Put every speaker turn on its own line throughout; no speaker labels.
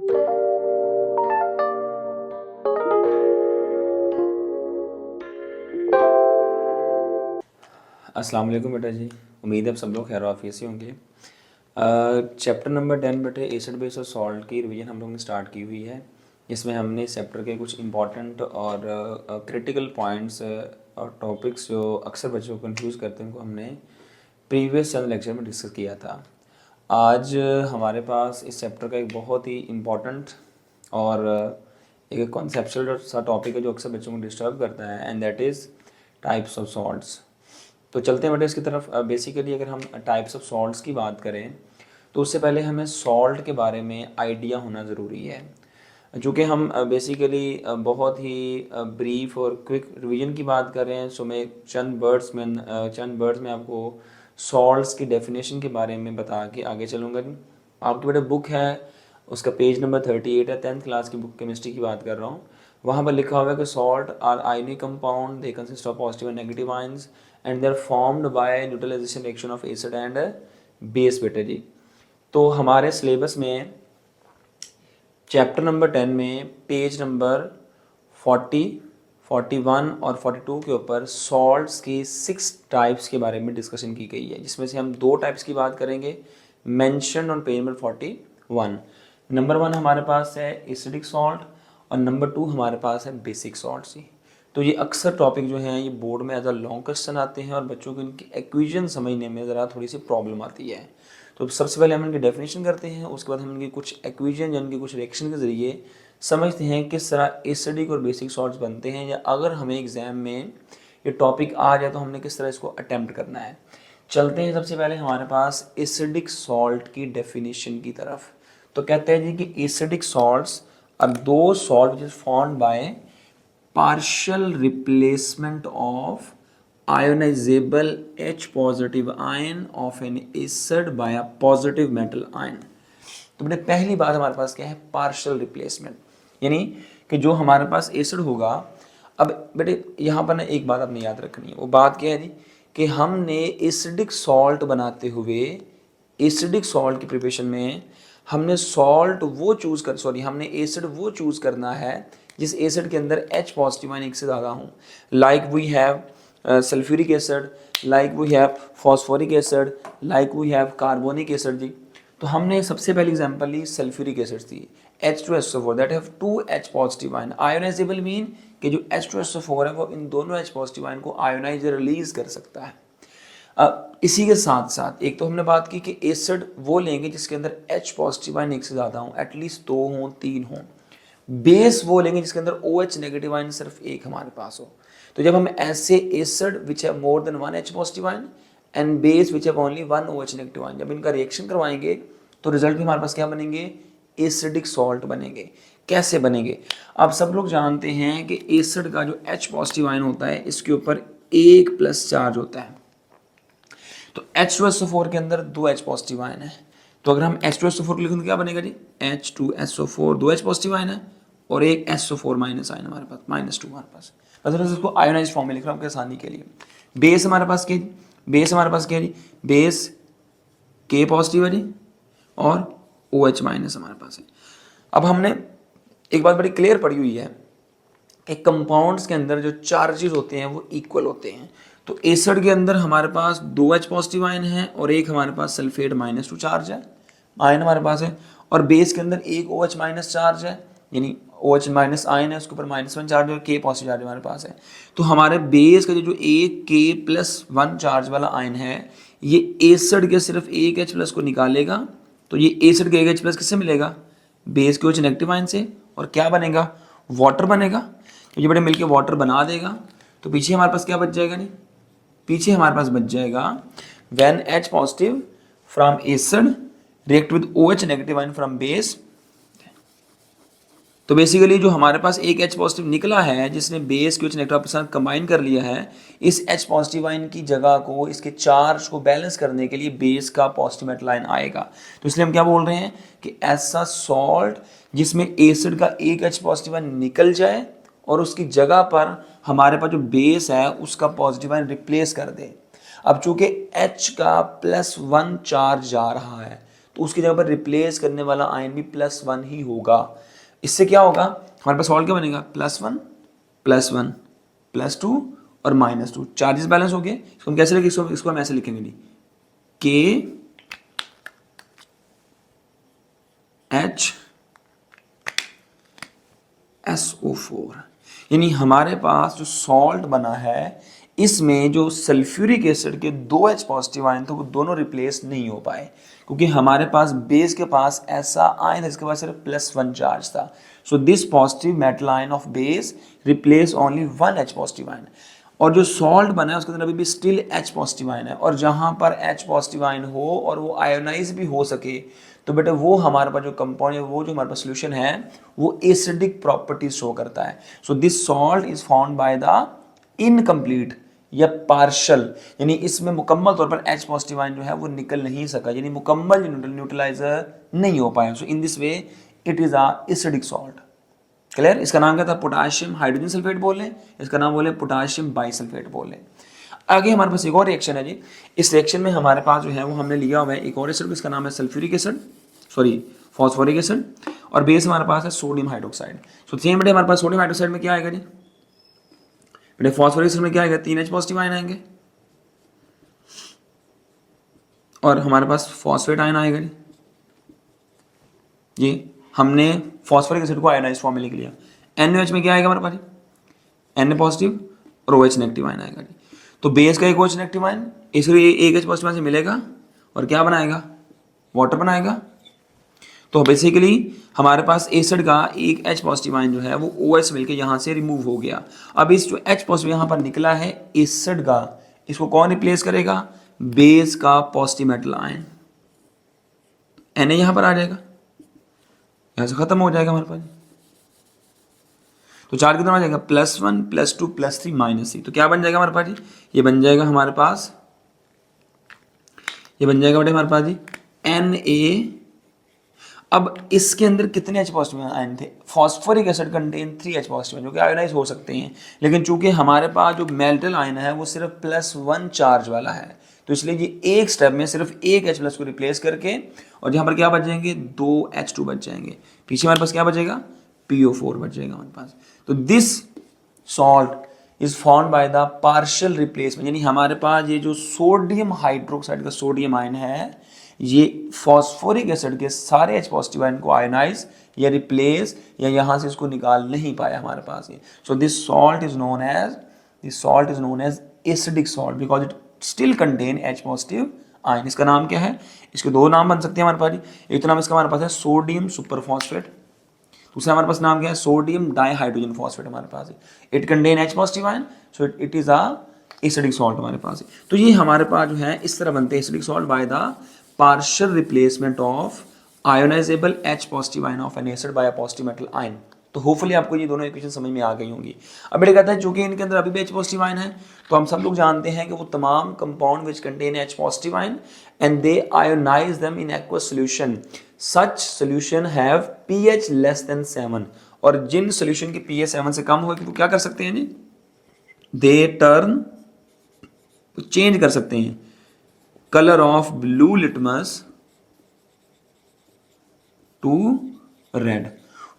अस्सलाम वालेकुम बेटा जी। उम्मीद है आप सब लोग खैर आफियत से होंगे। चैप्टर नंबर 10 बेटे एसिड बेस और सॉल्ट की रिवीजन हम लोगों ने स्टार्ट की हुई है। इसमें हमने इस चैप्टर के कुछ इंपॉर्टेंट और क्रिटिकल पॉइंट्स और टॉपिक्स जो अक्सर बच्चों को कंफ्यूज करते हैं उनको हमने प्रीवियस चंद लेक्चर में डिस्कस किया था। आज हमारे पास इस चैप्टर का एक बहुत ही इम्पॉर्टेंट और एक कॉन्सेप्चुअल सा टॉपिक है जो अक्सर बच्चों को डिस्टर्ब करता है, and that is types of salts. तो चलते हैं बेटे इसकी तरफ। बेसिकली अगर हम टाइप्स ऑफ सॉल्ट्स की बात करें तो उससे पहले हमें सॉल्ट के बारे में आइडिया होना ज़रूरी है। चूँकि हम बेसिकली बहुत ही ब्रीफ और क्विक रिवीजन की बात कर रहे हैं, सो मैं चंद वर्ड्स में आपको सॉल्ट्स की डेफिनेशन के बारे में बता के आगे चलूँगा। आपकी बेटा बुक है, उसका पेज नंबर 38 है, 10th क्लास की बुक केमिस्ट्री की बात कर रहा हूँ। वहाँ पर लिखा हुआ है कि salt are ionic compound, they consist of positive and negative ions and they are formed by neutralisation reaction of acid and base बेटे जी। तो हमारे सिलेबस में चैप्टर नंबर 10 में पेज नंबर 40, 41 और 42 के ऊपर सॉल्ट्स की 6 टाइप्स के बारे में डिस्कशन की गई है, जिसमें से हम 2 टाइप्स की बात करेंगे mention on page number 41। Number 1 हमारे पास है एसिडिक सॉल्ट और नंबर 2 हमारे पास है बेसिक सॉल्ट ही। तो ये अक्सर टॉपिक जो हैं ये बोर्ड में एज अ लॉन्ग क्वेश्चन आते हैं और बच्चों को इनकी एक्विजन समझने में ज़रा थोड़ी सी प्रॉब्लम आती है। तो सबसे पहले हम इनकी डेफिनेशन करते हैं, उसके बाद हम इनकी कुछ एक्विजन या इनके कुछ रिएक्शन के ज़रिए समझते हैं किस तरह एसिडिक और बेसिक सॉल्ट्स बनते हैं, या अगर हमें एग्ज़ाम में ये टॉपिक आ जाए तो हमने किस तरह इसको अटैम्प्ट करना है। चलते हैं सबसे पहले हमारे पास एसिडिक सॉल्ट की डेफिनेशन की तरफ। तो कहते हैं जी कि एसिडिक सॉल्ट्स आर दो salt which is formed bye partial replacement of ionizable H positive ion of an acid by a positive metal ion। तो बेटे पहली बात हमारे पास क्या है, पार्शियल रिप्लेसमेंट, यानी कि जो हमारे पास एसिड होगा। अब बेटे यहाँ पर ना एक बात आपने याद रखनी है, वो बात क्या है जी कि हमने एसिडिक सॉल्ट बनाते हुए एसिडिक सॉल्ट की प्रिपरेशन में हमने हमने एसिड वो चूज़ करना है जिस एसिड के अंदर H पॉजिटिव आयन एक से ज़्यादा हूँ। Like we have sulphuric acid, like we have phosphoric acid, like we have carbonic acid जी। तो हमने सबसे पहली एग्जांपल ली सल्फ्यूरिक एसिड थी, H2SO4 that have 2 H positive ion. Ionisable mean कि जो H2SO4 है वो इन दोनों H पॉजिटिव आयन को आयोनाइज रिलीज कर सकता है। इसी के साथ साथ एक तो हमने बात की कि एसिड वो लेंगे जिसके अंदर H पॉजिटिव आयन एक से ज़्यादा हो, एटलीस्ट 2 हों 3 हों। बेस वो लेंगे जिसके अंदर OH नेगेटिव आयन सिर्फ एक हमारे पास हो। तो जब हम ऐसे acid which have more than 1 H positive ion and base which have only 1 OH negative ion, जब इनका रिएक्शन करवाएंगे तो रिजल्ट भी हमारे पास क्या बनेंगे, एसिडिक सॉल्ट बनेंगे। कैसे बनेंगे, आप सब लोग जानते हैं कि एसिड का जो H पॉजिटिव आयन होता है इसके ऊपर 1 प्लस चार्ज होता है। तो H2SO4 के अंदर 2 H पॉजिटिव आयन है, तो अगर हम H2SO4 लिखें तो क्या बनेगा जी, H2SO4 2 H पॉजिटिव आयन है और एक SO4 माइनस आयन हमारे पास, -2 हमारे पास। मतलब इसको आयोनाइज फॉर्म में लिख रहा हूँ आपके आसानी के लिए। बेस हमारे पास क्या, बेस हमारे पास क्या है जी, बेस K पॉजिटिव है जी और OH माइनस हमारे पास है। अब हमने एक बात बड़ी क्लियर पड़ी हुई है कि कंपाउंड्स के अंदर जो चार्जेस होते हैं वो इक्वल होते हैं। तो एसिड के अंदर हमारे पास 2 H पॉजिटिव आयन है और एक हमारे पास सल्फेट -2 चार्ज है, आयन हमारे पास है, और बेस के अंदर एक OH माइनस चार्ज है, यानी OH माइनस आयन है उसके ऊपर -1 चार्ज और K पॉजिटिव चार्ज हमारे पास है। तो हमारे बेस का जो एक K+1 चार्ज वाला आयन है ये एसिड के सिर्फ एक H+ को निकालेगा। तो ये एसिड के एक H+ किससे मिलेगा, बेस के OH नेगेटिव आयन से, और क्या बनेगा, वाटर बनेगा। तो ये बड़े मिलके वाटर बना देगा। तो पीछे हमारे पास क्या बच जाएगा नहीं, पीछे हमारे पास बच जाएगा when H positive from acid react with OH negative ion from base. तो बेसिकली जो हमारे पास एक H पॉजिटिव निकला है जिसने बेस के OH नेगेटिव के साथ कंबाइन कर लिया है, इस H पॉजिटिव आयन की जगह को, इसके चार्ज को बैलेंस करने के लिए बेस का पॉजिटिव मेटल आयन आएगा। तो इसलिए हम क्या बोल रहे हैं कि ऐसा सॉल्ट जिसमें एसिड का एक H पॉजिटिव आयन निकल जाए और उसकी जगह पर हमारे पास जो बेस है उसका पॉजिटिव आयन रिप्लेस कर दे। अब चूंकि H का +1 चार्ज जा रहा है तो उसकी जगह पर रिप्लेस करने वाला आयन भी +1 ही होगा। इससे क्या होगा, हमारे पास सॉल्ट क्या बनेगा, +1 +1 +2 और -2, चार्जेस बैलेंस हो गए। इसको हम कैसे लिखेंगे, इसको हम ऐसे लिखेंगे नहीं, KHSO4, यानी हमारे पास जो सॉल्ट बना है इसमें जो सल्फ्यूरिक एसिड के 2 H पॉजिटिव आयन थे वो दोनों रिप्लेस नहीं हो पाए, क्योंकि हमारे पास बेस के पास ऐसा आयन है जिसके पास सिर्फ +1 चार्ज था। So this positive metal ion of base replace only 1 H positive ion, और जो सॉल्ट बना है उसके अंदर अभी भी स्टिल H पॉजिटिव आयन है, और जहां पर H पॉजिटिव आयन हो और वो आयोनाइज भी हो सके तो बेटा वो हमारे पास जो कंपाउंड है, वो जो हमारे पास सोल्यूशन है वो एसिडिक प्रॉपर्टीज शो करता है। सो this salt is found by the incomplete या पार्शल, यानी इसमें मुकम्मल तौर पर H पॉजिटिव आयन जो है वो निकल नहीं सका, यानी मुकम्मल न्यूट्रलाइजर नहीं हो पाया। So in this way it is a acidic salt. Clear, इसका नाम क्या था, पोटाशियम हाइड्रोजन सल्फेट बोल लें, इसका नाम बोले पोटाशियम बाइसल्फेट बोल लें। आगे हमारे पास एक और रिएक्शन है जी, इस रिएक्शन में हमारे पास जो है वो हमने लिया हुआ है एक और एसिड, इसका नाम है sulphuric acid, sorry phosphoric acid, और बेस हमारे पास है सोडियम हाइड्रोक्साइड। सो सेम बेटे हमारे पास सोडियम हाइड्रोक्साइड में क्या आएगा जी, बेटे फॉस्फोरिक एसिड में क्या आएगा, 3 H पॉजिटिव आयन आएंगे, और हमारे पास फॉस्फेट आयन आएगा जी। ये हमने फॉस्फोरिक एसिड को आयोनाइज फॉर्म में लिख लिया। NaOH में क्या आएगा हमारे पास, Na पॉजिटिव और OH नेगेटिव आयन आएगा जी। तो बेस का एक OH नेगेटिव आयन इसलिए एक H पॉजिटिव आयन से मिलेगा और क्या बनाएगा, वाटर बनाएगा। तो बेसिकली हमारे पास एसिड का एक H पॉजिटिव आयन जो है वो OH मिलकर यहाँ से रिमूव हो गया। अब इस जो H पॉजिटिव यहाँ पर निकला है एसिड का, इसको कौन रिप्लेस करेगा, बेस का पॉजिटिव मेटल आयन, Na यहाँ पर आ जाएगा, यहाँ से खत्म हो जाएगा हमारे पास। तो चार कितना आ जाएगा, +1 +2 +3 -3, तो क्या बन जाएगा हमारे पास जी, ये बन जाएगा हमारे पास, ये बन जाएगा बेटे हमारे पास जी Na। अब इसके अंदर कितने H पॉजिटिव आयन थे, phosphoric acid contain 3 H positive जो कि आयोनाइज हो सकते हैं, लेकिन चूंकि हमारे पास जो मेटल आयन है वो सिर्फ +1 चार्ज वाला है, तो इसलिए ये एक स्टेप में सिर्फ एक H+ को रिप्लेस करके, और यहाँ पर क्या बच जाएंगे, 2 H2 बच जाएंगे, पीछे हमारे पास क्या बचेगा, PO4 बच जाएगा हमारे पास। तो this salt is found by the partial replacement, यानी हमारे पास ये जो सोडियम हाइड्रोक्साइड का सोडियम आयन है ये फॉस्फोरिक एसिड के सारे H पॉजिटिव आयन को आयोनाइज या रिप्लेस या यहाँ से इसको निकाल नहीं पाया हमारे पास ये। So this salt is known as acidic salt because it still contain H positive ion. इसका नाम क्या है, इसके दो नाम बन सकते हैं हमारे पास, एक तो नाम इसका हमारे पास है सोडियम सुपरफॉस्फेट, दूसरा हमारे पास नाम क्या है, सोडियम डाइहाइड्रोजन फॉस्फेट हमारे पास है। It contain H positive ion, so it is a acidic salt हमारे पास है। तो ये हमारे पास जो है इस तरह बनते हैं acidic salt by the partial replacement of ionizable H positive ion of an acid by a positive metal ion। तो होपफुली आपको ये दोनों इक्वेशन समझ में आ गई होंगी। अब बेटा कहता है चूंकि इनके अंदर अभी भी H पॉजिटिव आयन है, तो हम सब लोग जानते हैं कि वो तमाम compound which contain H positive ion and they ionise them in aqueous solution, such solution have pH less than 7, और जिन सॉल्यूशन की pH 7 से कम होगी वो क्या कर सकते हैं जी, दे टर्न, चेंज कर सकते हैं colour of blue litmus to red,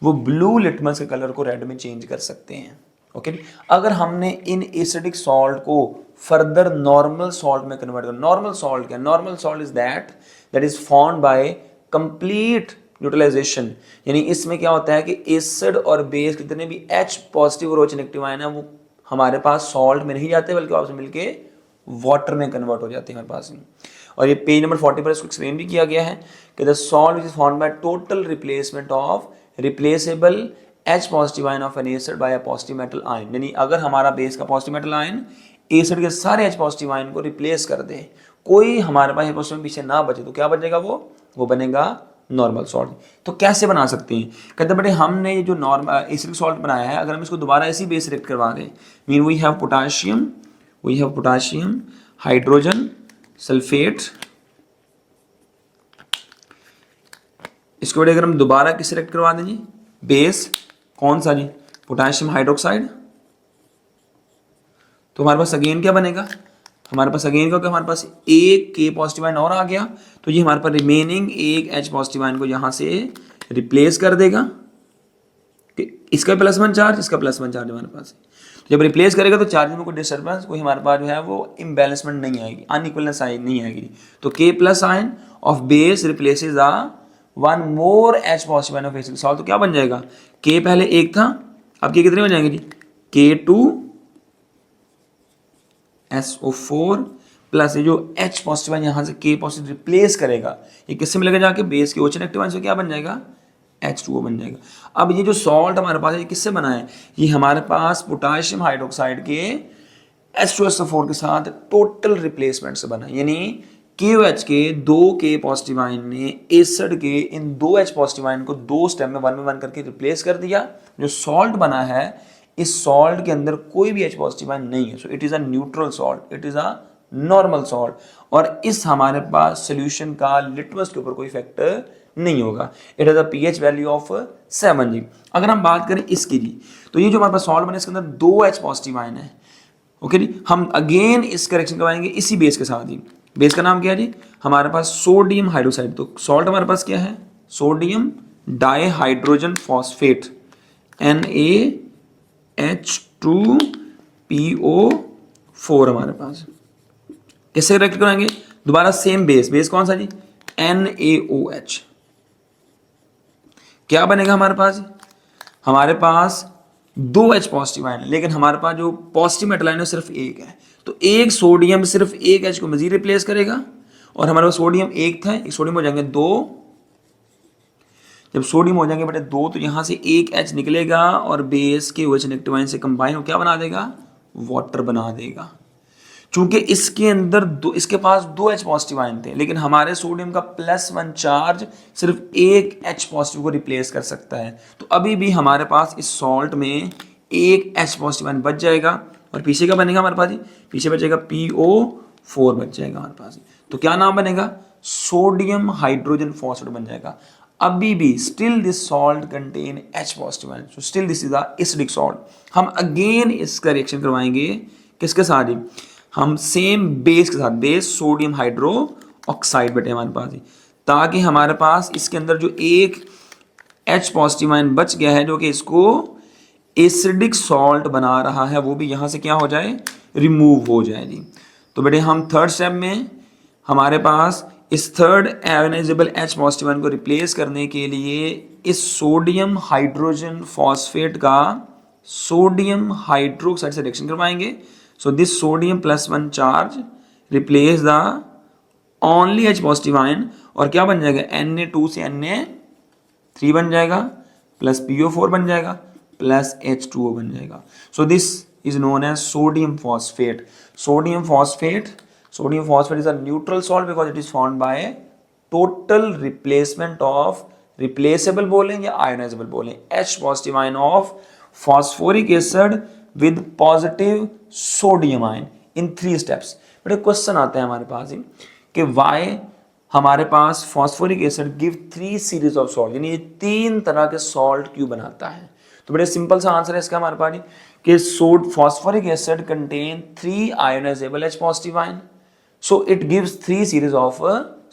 वो ब्लू लिटमस के कलर को रेड में चेंज कर सकते हैं। ओके, अगर हमने इन एसिडिक सॉल्ट को फर्दर नॉर्मल सॉल्ट में कन्वर्ट कर, नॉर्मल सॉल्ट क्या, normal salt is that is found by complete neutralisation, यानी इसमें क्या होता है कि एसिड और बेस कितने भी H पॉजिटिव और OH नेगेटिव आयन है वो हमारे पास सॉल्ट में नहीं जाते बल्कि आपस में मिलके वाटर में कन्वर्ट हो जाते हैं हमारे पास। और ये पेज नंबर 40 पर इसको एक्सप्लेन भी किया गया है कि the salt is found by total replacement of replaceable H positive ion of N acid by a positive metal ion, यानी अगर हमारा बेस का पॉजिटिव मेटल आयन एसिड के सारे H पॉजिटिव आयन को रिप्लेस कर दे, कोई हमारे पास पॉजिटिव पीछे ना बचे, तो क्या बचेगा, वो बनेगा नॉर्मल सॉल्ट। तो कैसे बना सकते हैं, कहते हैं बेटे हमने ये जो नॉर्मल एसिडिक सॉल्ट बनाया है, अगर हम इसको दोबारा ऐसी बेस रिएक्ट करवा दें, mean we have potassium hydrogen sulphate, इसको बेटे अगर हम दोबारा किससे रिएक्ट करवा दें जी, बेस कौन सा जी, पोटाशियम हाइड्रोक्साइड, तो हमारे पास अगेन क्या बनेगा, हमारे पास अगेन क्योंकि हमारे पास एक K पॉजिटिव आयन और आ गया, तो ये हमारे पास रिमेनिंग एक H पॉजिटिव आयन को यहाँ से रिप्लेस कर देगा। इसका +1 चार्ज, इसका +1 चार्ज हमारे पास है। जब रिप्लेस करेगा तो चार्ज में कोई डिस्टर्बेंस, कोई हमारे पास जो है वो इम्बैलेंसमेंट नहीं आएगी, अनइक्वलनेस नहीं आएगी। तो K+ ion of base replaces the one more H positive ion of acidic salt. तो क्या बन जाएगा, K पहले एक था, अब K कितने बन जाएंगे जी, K2SO4 प्लस ये जो H पॉजिटिव आयन यहाँ से K पॉजिटिव रिप्लेस करेगा, ये किससे मिलेगा जाके, बेस के OH नेगेटिव आयन से क्या बन जाएगा, H2O बन जाएगा। अब ये जो सॉल्ट हमारे पास है ये किससे बना है, ये हमारे पास पोटाशियम हाइड्रोक्साइड के H2SO4 के साथ टोटल रिप्लेसमेंट से बना है। यानी KOH के 2 K पॉजिटिव आयन ने एसिड के इन 2 H पॉजिटिव आयन को 2 स्टेप में 1 में 1 करके रिप्लेस कर दिया। जो सॉल्ट बना है, इस सॉल्ट के अंदर कोई भी H पॉजिटिव आयन नहीं है, सो it is a neutral salt, it is a normal salt. और इस हमारे पास सोल्यूशन का लिटमस के ऊपर कोई फैक्टर नहीं होगा। It has a pH value of 7 जी। अगर हम बात करें इसकी जी, तो ये जो हमारे पास सॉल्ट बने इसके अंदर 2 H पॉजिटिव आयन है। ओके जी, हम अगेन इस करेक्शन करवाएंगे इसी बेस के साथ ही। बेस का नाम क्या है जी, हमारे पास सोडियम हाइड्रोक्साइड। तो सॉल्ट हमारे पास क्या है, सोडियम डाइहाइड्रोजन फॉस्फेट NaH2PO4 हमारे पास। किससे करेक्ट कराएंगे, दोबारा सेम बेस, बेस कौन सा जी, NaOH। क्या बनेगा हमारे पास, हमारे पास 2 H पॉजिटिव आयन है, लेकिन हमारे पास जो पॉजिटिव मेटल आयन है सिर्फ एक है। तो एक सोडियम सिर्फ एक H को मजीद रिप्लेस करेगा, और हमारे पास सोडियम एक था, एक सोडियम हो जाएंगे 2। जब सोडियम हो जाएंगे बेटे 2, तो यहां से एक H निकलेगा और बेस के OH नेगेटिव आयन से कंबाइन हो क्या बना देगा, वाटर बना देगा। चूंकि इसके अंदर इसके पास 2 H पॉजिटिव आयन थे, लेकिन हमारे सोडियम का +1 चार्ज सिर्फ एक H पॉजिटिव को रिप्लेस कर सकता है। तो अभी भी हमारे पास इस सॉल्ट में एक H पॉजिटिव आयन बच जाएगा, और पीछे क्या बनेगा हमारे पास जी, पीछे बचेगा PO4 बच जाएगा हमारे पास। तो क्या नाम बनेगा, सोडियम हाइड्रोजन फॉस्फेट बन जाएगा। अभी भी still this salt contain H positive ion, so still this is a acidic salt. हम अगेन इसका रिएक्शन करवाएंगे किसके साथ जी, हम सेम बेस के साथ, बेस सोडियम हाइड्रो ऑक्साइड बेटे हमारे पास ही, ताकि हमारे पास इसके अंदर जो एक H पॉजिटिव आयन बच गया है जो कि इसको एसिडिक सॉल्ट बना रहा है, वो भी यहाँ से क्या हो जाए, रिमूव हो जाए जी। तो बेटे हम थर्ड स्टेप में हमारे पास इस third ionisable H positive ion को रिप्लेस करने के लिए इस सोडियम हाइड्रोजन फॉस्फेट का सोडियम हाइड्रोक्साइड से रिएक्शन करवाएंगे। So this sodium +1 charge replace the only H positive ion, और क्या बन जाएगा, Na2 से Na3 बन जाएगा, प्लस PO4 बन जाएगा, प्लस H2O बन जाएगा। So this is known as sodium phosphate. Sodium phosphate is a neutral salt because it is formed by total replacement of, replaceable बोलें या ionizable बोलें, H positive ion of phosphoric acid with positive sodium ion in 3 steps। बड़े question आते हैं हमारे पास ही कि why हमारे पास phosphoric acid give 3 series of salt, यानी ये 3 तरह के सॉल्ट क्यों बनाता है। तो बड़े सिंपल सा आंसर है इसका हमारे पास कि phosphoric acid contain 3 ionisable H positive ion, so it gives 3 series of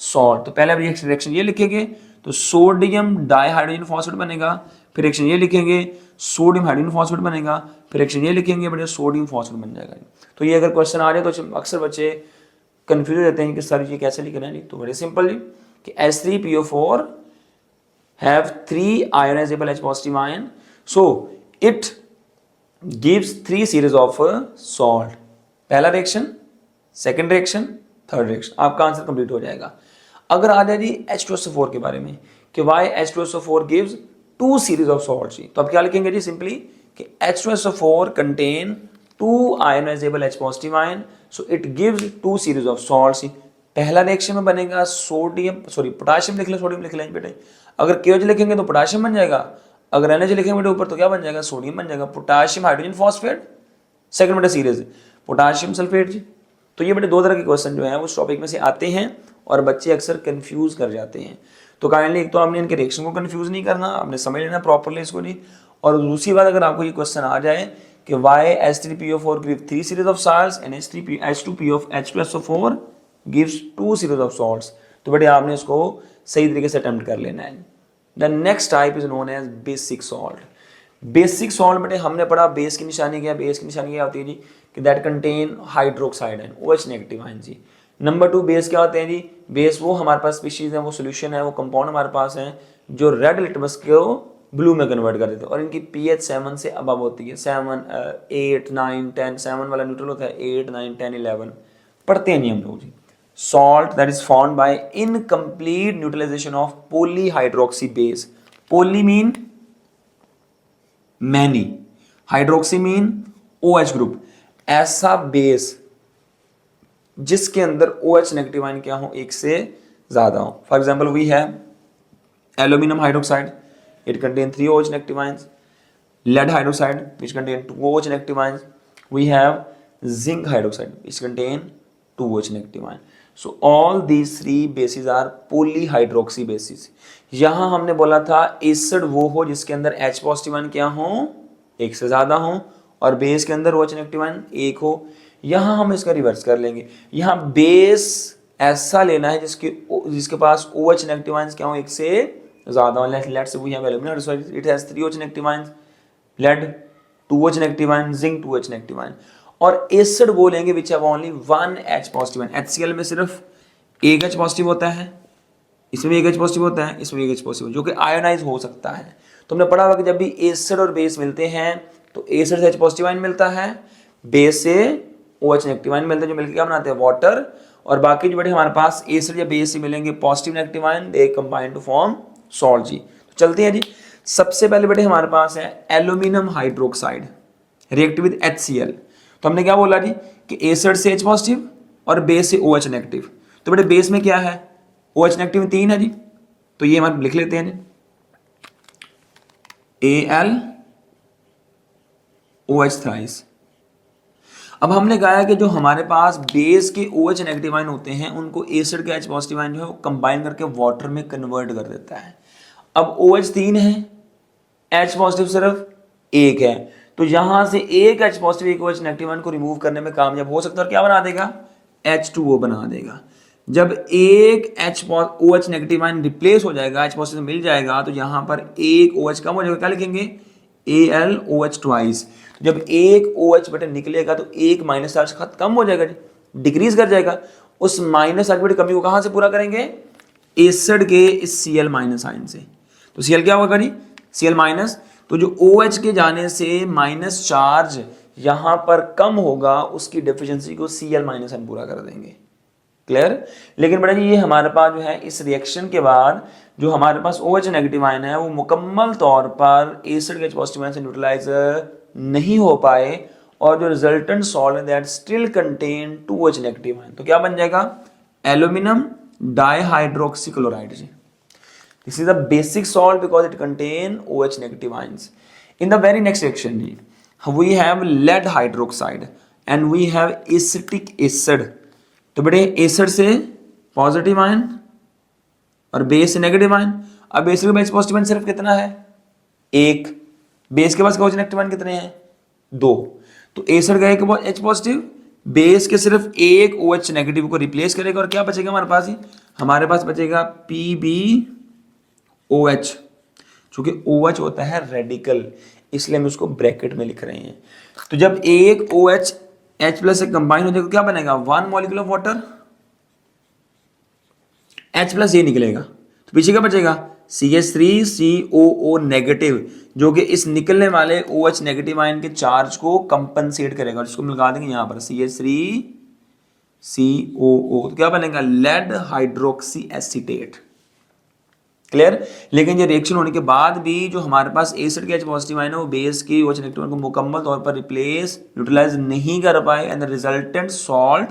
salt. तो पहले रिएक्शन ये लिखेंगे, तो सोडियम डाइहाइड्रोजन फॉस्फेट बनेगा, फिर रिएक्शन ये लिखेंगे सोडियम हाइड्रोजन फॉस्फेट बनेगा, फिर रिएक्शन ये लिखेंगे बड़े सोडियम फॉस्फेट बन जाएगा। तो ये अगर क्वेश्चन आ रहे तो अक्सर बच्चे कंफ्यूज हो जाते हैं कि सारी चीज़ कैसे लिखना है। तो बड़े सिंपल जी कि H3PO4 have 3 ionizable H positive ion, so it gives 3 series of salt। पहला reaction, second reaction, third reaction, आपका आंसर कंप्लीट हो जाएगा। अगर आ जाए जी H2SO4 के बारे में कि why H2SO4 gives 2 series of salts, तो अब क्या लिखेंगे जी, सिंपली कि H2SO4 contain 2 ionizable H positive ion, so it gives 2 series of salts। पहला रिएक्शन में बनेगा पोटाशियम लिख लें, सोडियम लिख लें बेटे। अगर KOH लिखेंगे तो पोटाशियम बन जाएगा, अगर NH लिखेंगे बेटे ऊपर तो क्या बन जाएगा, सोडियम बन जाएगा, पोटाशियम हाइड्रोजन फॉस्फेट। सेकंड बेटे सीरीज पोटाशियम सल्फेट जी। तो ये बेटे 2 तरह के क्वेश्चन जो है उस टॉपिक में से आते हैं और बच्चे अक्सर कंफ्यूज कर जाते हैं। तो काइंडली एक तो आपने इनके रिएक्शन को कंफ्यूज नहीं करना, आपने समझ लेना प्रॉपरली इसको नहीं। और दूसरी बात, अगर आपको ये क्वेश्चन आ जाए कि YH3PO4 give 3 series of salts and H2PO4 gives 2 series of salts। तो बेटे आपने इसको सही तरीके से अटेम्प्ट कर लेना है। The next type is known as basic salt. Basic salt बेटे हमने पढ़ा बेस की निशानी क्या, बेस की निशानी क्या होती है जी कि that contain hydroxide ion OH negative ion जी। नंबर 2 बेस क्या होते हैं जी, बेस वो हमारे पास स्पीशीज है, वो सोल्यूशन है, वो कंपाउंड हमारे पास है जो रेड लिटमस को ब्लू में कन्वर्ट कर देते हैं और इनकी pH 7 से अबव होती है। 7 8 9 10, 7 वाला न्यूट्रल होता है, 8 9 10 11 पढ़ते हैं नहीं हम लोग जी। Salt that is formed by incomplete neutralization of polyhydroxy base. Poly mean many, hydroxy mean OH group। ऐसा बेस जिसके अंदर OH नेगेटिव आयन क्या हो, एक से ज्यादा हो। For example we have aluminum hydroxide, it contains 3 OH negative ions। lead hydroxide which contain 2 OH negative ions। we have zinc hydroxide which contain 2 OH negative ions। so all these three bases are polyhydroxy bases। यहां हमने बोला था acid वो हो जिसके अंदर H positive ion क्या हो, एक से ज्यादा हो, और बेस के अंदर OH नेगेटिव आयन एक हो। यहां हम इसका रिवर्स कर लेंगे, यहां बेस ऐसा लेना है जिसके पास OH नेगेटिव आयंस क्या हो, एक से ज्यादा। Let's say we have aluminium hydroxide, it has 3 OH negative ions, lead 2 OH negative ion, zinc 2 OH negative ion. और एसिड बोलेंगे which have only 1 H positive ion. HCl में सिर्फ एक H पॉजिटिव होता है, इसमें एक H पॉजिटिव होता है, इसमें एक H पॉजिटिव, जो कि आयोनाइज हो सकता है। तो हमने पढ़ा हुआ कि जब भी एसिड और बेस मिलते हैं तो एसिड से H पॉजिटिव आयन मिलता है, बेस से OH नेगेटिव आयन मिलता है, जो मिलकर क्या बनाते हैं, वाटर। और बाकी जो बेटे हमारे पास एसिड या बेस से मिलेंगे positive negative ion, they combine to form salt जी। तो चलते हैं जी। सबसे पहले बेटे हमारे पास है aluminium hydroxide react with HCl। तो हमने क्या बोला जी कि एसिड से H पॉजिटिव और बेस से OH नेगेटिव। तो बेटे बेस में क्या है, OH नेगेटिव 3 है जी, तो ये हम लिख लेते हैं AlOH थ्राइस। अब हमने कहा है कि जो हमारे पास बेस के OH नेगेटिव आयन होते हैं उनको एसिड के H पॉजिटिव आयन जो है वो कंबाइन करके वाटर में कन्वर्ट कर देता है। अब OH 3 है, H पॉजिटिव सिर्फ एक है, तो यहां से एक H पॉजिटिव एक OH नेगेटिव आयन को रिमूव करने में कामयाब हो सकता है और क्या बना देगा, H2O बना देगा। जब एक OH नेगेटिव आयन रिप्लेस हो जाएगा, H पॉजिटिव मिल जाएगा, तो यहां पर एक OH कम हो जाएगा, क्या लिखेंगे AlOH ट्वाइस। जब एक OH बटन निकलेगा तो एक माइनस चार्ज कम हो जाएगा, डिक्रीज कर जाएगा। उस माइनस चार्ज बटे कमी को कहां से पूरा करेंगे, एसिड के इस Cl माइनस आयन से। तो Cl क्या होगा जी, Cl माइनस, तो जो OH के जाने से माइनस चार्ज यहां पर कम होगा उसकी डेफिशिएंसी को Cl माइनस आयन पूरा कर देंगे। क्लियर। लेकिन बेटा जी ये हमारे पास जो है इस रिएक्शन के बाद जो हमारे पास OH नेगेटिव आयन है वो मुकम्मल तौर पर एसिड के H पॉजिटिव आयन से न्यूट्रलाइज नहीं हो पाए और जो रिजल्टेंट सॉल्ट है that still contain 2 OH negative ion. तो क्या बन जाएगा, एल्यूमिनियम डाइहाइड्रोक्सीक्लोराइड जी। This is a basic salt because it contain OH negative ions. In the very next section, we have lead hydroxide and we have acetic acid. तो बेटे acid से positive ion और base से negative ion. अब acid के base positive ion सिर्फ कितना है, एक। बेस के पास OH नेगेटिव आयन कितने हैं, 2। तो एसिड का एक H पॉजिटिव बेस के सिर्फ एक OH नेगेटिव को रिप्लेस करेगा और क्या बचेगा हमारे पास ही, हमारे पास बचेगा PbOH, चूंकि OH होता है रेडिकल इसलिए हम उसको ब्रैकेट में लिख रहे हैं। तो जब एक OH H प्लस से कंबाइन हो जाएगा क्या बनेगा, 1 molecule of water, H plus ये निकलेगा, तो पीछे क्या बचेगा CH3COO नेगेटिव, जो कि इस निकलने वाले OH नेगेटिव आयन के चार्ज को कंपनसेट करेगा और इसको मिला देंगे यहां पर CH3COO। तो क्या बनेगा, लेड हाइड्रोक्सी एसीटेट। क्लियर। लेकिन ये रिएक्शन होने के बाद भी जो हमारे पास एसिड के H पॉजिटिव आयन है वो बेस के OH नेगेटिव आयन को मुकम्मल तौर पर रिप्लेस न्यूट्रलाइज नहीं कर पाए and the resultant salt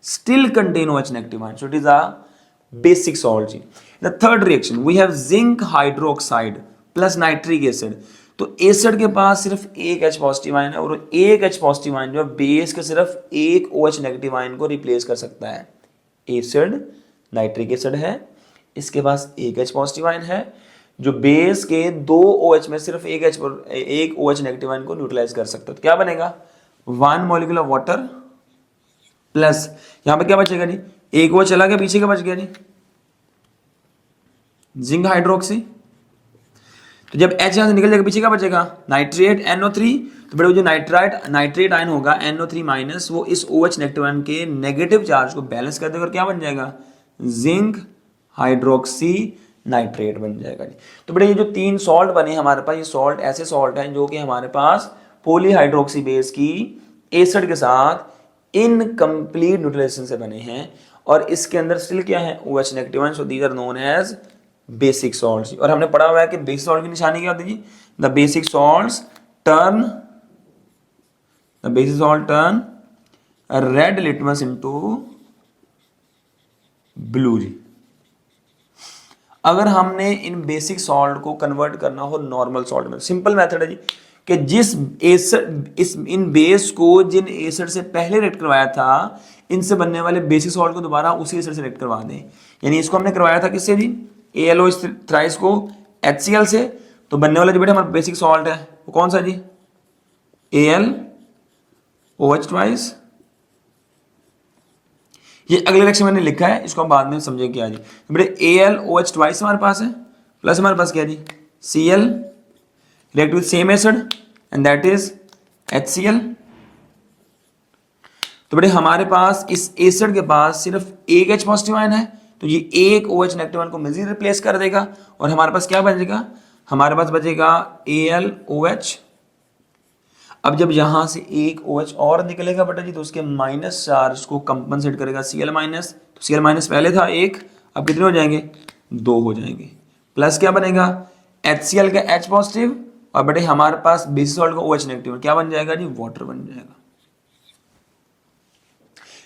still contain OH negative ion, so it is a basic salt जी। The third reaction we have zinc hydroxide plus nitric acid. तो एसिड के पास सिर्फ एक H पॉजिटिव आयन है और एक H पॉजिटिव आयन जो बेस के सिर्फ एक OH नेगेटिव आयन को रिप्लेस कर सकता है। एसिड नाइट्रिक एसिड है, इसके पास एक H पॉजिटिव आयन है, जो बेस के दो OH में सिर्फ एक OH नेगेटिव आयन को न्यूट्रलाइज कर सकता है। तो क्या बनेगा, 1 मॉलिक्यूल ऑफ वाटर प्लस यहां पे क्या बचेगा जी, एक OH चला गया, पीछे का बच गया जी जिंक हाइड्रोक्सी। तो जब H यहां से निकल जाएगा, पीछे का बचेगा नाइट्रेट NO3। तो बड़े जो नाइट्रेट आयन होगा NO3 माइनस, वो इस OH नेगेटिव आयन के नेगेटिव चार्ज को बैलेंस कर देगा और क्या बन जाएगा, जिंक हाइड्रोक्सी नाइट्रेट बन जाएगा जी। तो बेटा ये जो 3 सॉल्ट बने हमारे पास, ये सॉल्ट ऐसे सॉल्ट हैं जो कि हमारे पास पॉलीहाइड्रोक्सी बेस की एसिड के साथ इनकम्प्लीट न्यूट्रलाइजेशन से बने हैं और इसके अंदर स्टिल क्या है, OH negative ion. So these are known as basic salts. और हमने पढ़ा हुआ है कि बेसिक सॉल्ट की निशानी क्या होती है जी, the basic salts turn red litmus into blue जी। अगर हमने इन बेसिक सॉल्ट को कन्वर्ट करना हो नॉर्मल सॉल्ट में, सिंपल मेथड है जी कि जिस एसिड इन बेस को जिन एसिड से पहले रिएक्ट करवाया था, इनसे बनने वाले बेसिक सॉल्ट को दोबारा उसी एसिड से रिएक्ट करवा दें। यानी इसको हमने करवाया था किससे जी, ALO थ्राइस को HCl से, तो बनने वाला जो बेटा हमारा बेसिक सॉल्ट है वो कौन सा जी, AlOH ट्वाइस। ये अगले रिएक्शन मैंने लिखा है, इसको हम बाद में समझेंगे क्या जी। तो बेटे AlOH ट्वाइस हमारे पास है, प्लस हमारे पास क्या जी, Cl react with same acid and that is HCl। तो बेटे हमारे पास इस एसिड के पास सिर्फ एक H पॉजिटिव आयन है, तो ये एक OH नेगेटिव आयन को मजीद रिप्लेस कर देगा और हमारे पास क्या बचेगा, हमारे पास बचेगा AlOH। अब जब यहां से एक OH और निकलेगा बेटा जी, तो उसके माइनस चार्ज को कंपनसेट करेगा Cl माइनस। तो Cl माइनस पहले था एक, अब कितने हो जाएंगे, 2 हो जाएंगे। प्लस क्या बनेगा, HCl का H पॉजिटिव और बेटे हमारे पास बेसिक सॉल्ट का OH नेगेटिव, क्या बन जाएगा जी, वाटर बन जाएगा।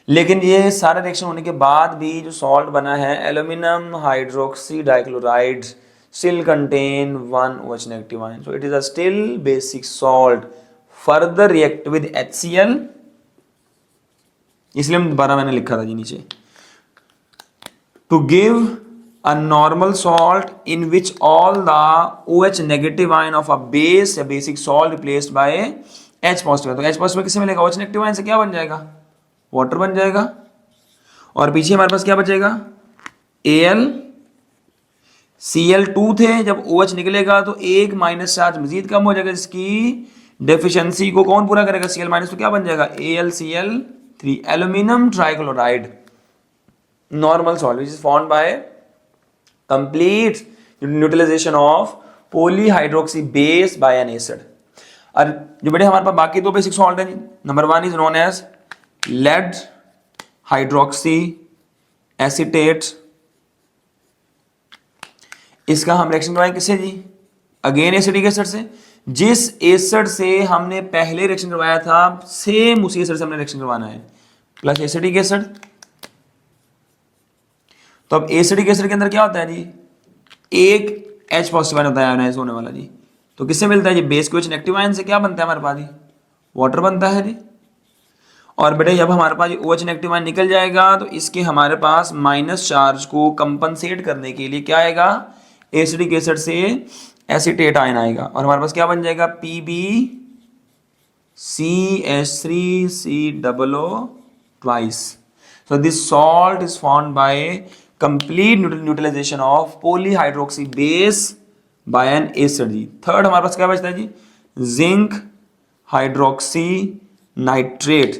लेकिन ये सारा रिएक्शन होने के बाद भी जो सॉल्ट बना है aluminium hydroxy dichloride still contain one OH negative ion, so it is a still basic salt, further react with HCl। इसलिए दोबारा मैंने लिखा था जी नीचे, to give a normal salt in which all the OH negative ion of a base या basic salt replaced by H positive। तो H positive किससे मिलेगा, OH negative ion से क्या बन जाएगा, वाटर बन जाएगा। और पीछे हमारे पास क्या बचेगा, Al Cl2 थे, जब OH निकलेगा तो एक माइनस चार्ज मजीद कम हो जाएगा, जिसकी डेफिशिएंसी को कौन पूरा करेगा, Cl माइनस। तो क्या बन जाएगा, AlCl3 aluminium trichloride normal salt which is formed by complete neutralisation of polyhydroxy base by an acid. और जो बेटे हमारे पास बाकी दो बेसिक सॉल्ट है, number 1 is known as lead hydroxy acetate. इसका हम रिएक्शन करवाएंगे किससे जी, अगेन एसिडिक एसिड से। जिस एसिड से हमने पहले रिएक्शन करवाया था सेम उसी एसिड से हमने रिएक्शन करवाना है, प्लस एसिडिक एसिड। तो अब एसिडिक एसिड के अंदर क्या होता है जी, एक H पॉजिटिव आयन होता है आयोनाइज होने वाला जी। तो किससे मिलता है जी, बेस के OH नेगेटिव आयन से क्या बनता है हमारे पास जी, वाटर बनता है जी। और बेटे जब हमारे पास OH नेगेटिव आयन निकल जाएगा तो इसके हमारे पास माइनस चार्ज को कंपनसेट करने के लिए क्या आएगा, एसिडिक एसिड से एसीटेट आयन आएगा और हमारे पास क्या बन जाएगा, PbCH3COO twice. So this salt is formed by complete neutralization of polyhydroxy base by an acid जी। थर्ड हमारे पास क्या बचता है जी, zinc hydroxy nitrate.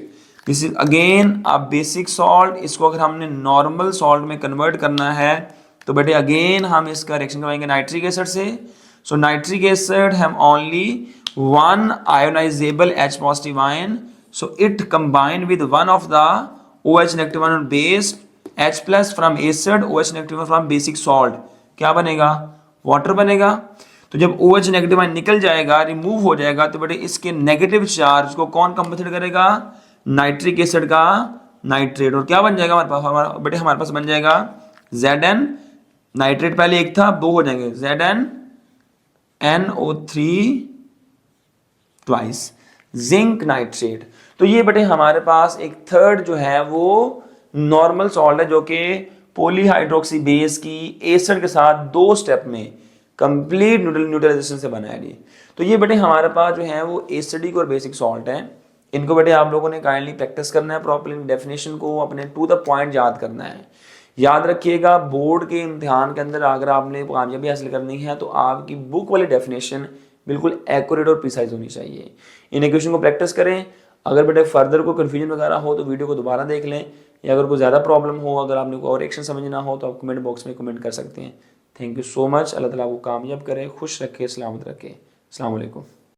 This is again a basic salt. इसको अगर हमने नॉर्मल सॉल्ट में कन्वर्ट करना है तो बेटे अगेन हम इसका रिएक्शन करवाएंगे नाइट्रिक एसिड से। So nitric acid have only one ionisable H positive ion, so it combine with one of the OH negative ion base H plus from acid, OH negative from basic salt, क्या बनेगा, water बनेगा। तो जब OH negative ion निकल जाएगा, remove हो जाएगा, तो बेटे इसके नेगेटिव चार्ज को कौन कंपनसेट करेगा, नाइट्रिक एसिड का नाइट्रेट। और क्या बन जाएगा हमारे पास, बेटे हमारे पास बन जाएगा Zn, नाइट्रेट पहले एक था, 2 हो जाएंगे, ZnNO3 ट्वाइस, जिंक नाइट्रेट। तो ये बेटे हमारे पास एक थर्ड जो है वो नॉर्मल सॉल्ट है जो कि पॉलीहाइड्रोक्सी बेस की एसिड के साथ 2 स्टेप में कंप्लीट न्यूट्रलाइजेशन से बना है ये। तो ये बेटे हमारे पास जो है वो एसिडिक और बेसिक सॉल्ट है। इनको बेटे आप लोगों ने काइंडली प्रैक्टिस करना है, प्रॉपर्ली डेफिनेशन को अपने टू द पॉइंट याद करना है। याद रखिएगा बोर्ड के इम्तिहान के अंदर अगर आपने कामयाबी हासिल करनी है तो आपकी बुक वाली डेफिनेशन बिल्कुल एक्यूरेट और प्रिसाइज होनी चाहिए। इन इक्वेशन को प्रैक्टिस करें। अगर बेटे फर्दर कोई कन्फ्यूजन वगैरह हो तो वीडियो को दोबारा देख लें, या अगर कोई ज़्यादा प्रॉब्लम हो, अगर आपने कोई और एक्शन समझना हो तो आप कमेंट बॉक्स में कमेंट कर सकते हैं। Thank you so much. अल्लाह ताला आपको कामयाब करे, खुश रखे, सलामत रखे। अस्सलाम वालेकुम।